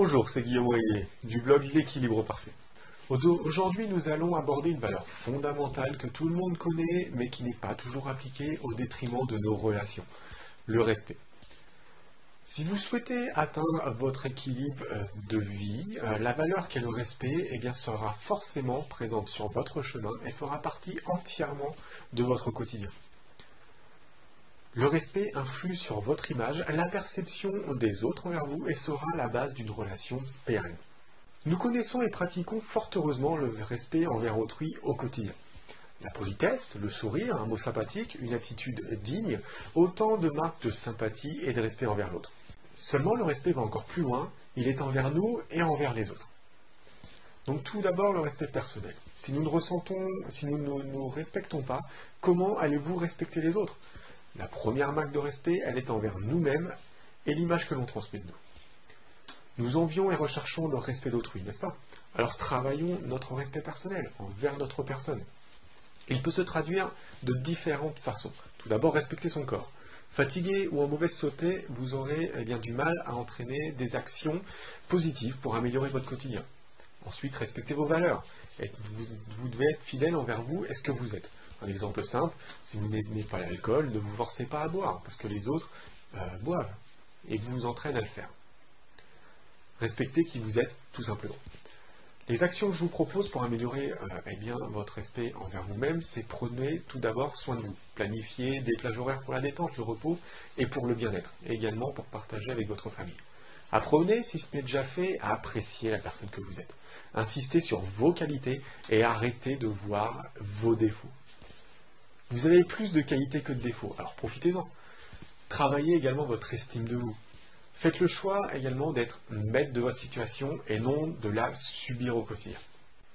Bonjour, c'est Guillaume Rayet du blog L'équilibre parfait. Aujourd'hui, nous allons aborder une valeur fondamentale que tout le monde connaît, mais qui n'est pas toujours appliquée au détriment de nos relations, le respect. Si vous souhaitez atteindre votre équilibre de vie, la valeur qu'est le respect sera forcément présente sur votre chemin et fera partie entièrement de votre quotidien. Le respect influe sur votre image, la perception des autres envers vous et sera la base d'une relation pérenne. Nous connaissons et pratiquons fort heureusement le respect envers autrui au quotidien. La politesse, le sourire, un mot sympathique, une attitude digne, autant de marques de sympathie et de respect envers l'autre. Seulement le respect va encore plus loin, il est envers nous et envers les autres. Donc tout d'abord le respect personnel. Si nous ne nous respectons pas, comment allez-vous respecter les autres ? La première marque de respect, elle est envers nous-mêmes et l'image que l'on transmet de nous. Nous envions et recherchons le respect d'autrui, n'est-ce pas? Alors travaillons notre respect personnel envers notre personne. Il peut se traduire de différentes façons. Tout d'abord, respecter son corps. Fatigué ou en mauvaise santé, vous aurez du mal à entraîner des actions positives pour améliorer votre quotidien. Ensuite, respectez vos valeurs. Vous devez être fidèle envers vous et ce que vous êtes. Un exemple simple, si vous n'aimez pas l'alcool, ne vous forcez pas à boire, parce que les autres boivent, et vous entraînent à le faire. Respectez qui vous êtes, tout simplement. Les actions que je vous propose pour améliorer votre respect envers vous-même, c'est prenez tout d'abord soin de vous. Planifiez des plages horaires pour la détente, le repos et pour le bien-être, et également pour partager avec votre famille. Apprenez, si ce n'est déjà fait, à apprécier la personne que vous êtes. Insistez sur vos qualités et arrêtez de voir vos défauts. Vous avez plus de qualités que de défauts, alors profitez-en. Travaillez également votre estime de vous. Faites le choix également d'être maître de votre situation et non de la subir au quotidien.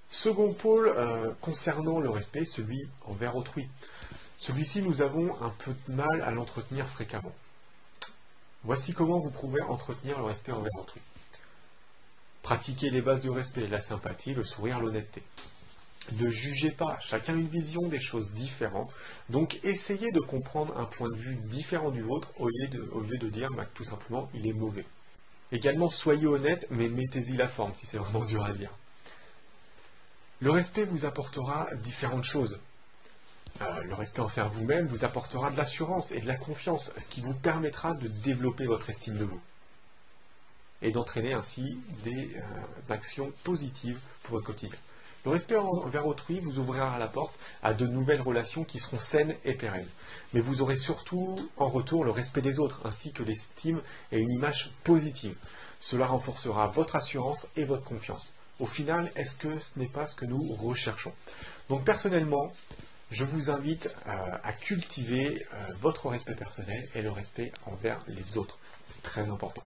Second pôle concernant le respect, celui envers autrui. Celui-ci, nous avons un peu de mal à l'entretenir fréquemment. Voici comment vous pouvez entretenir le respect envers autrui. Pratiquez les bases du respect, la sympathie, le sourire, l'honnêteté. Ne jugez pas, chacun a une vision des choses différentes, donc essayez de comprendre un point de vue différent du vôtre au lieu de dire tout simplement il est mauvais. Également soyez honnête, mais mettez-y la forme si c'est vraiment dur à dire. Le respect vous apportera différentes choses. Le respect envers vous-même vous apportera de l'assurance et de la confiance, ce qui vous permettra de développer votre estime de vous et d'entraîner ainsi des actions positives pour votre quotidien. Le respect envers autrui vous ouvrira la porte à de nouvelles relations qui seront saines et pérennes. Mais vous aurez surtout en retour le respect des autres, ainsi que l'estime et une image positive. Cela renforcera votre assurance et votre confiance. Au final, est-ce que ce n'est pas ce que nous recherchons? Donc personnellement, je vous invite à cultiver votre respect personnel et le respect envers les autres. C'est très important.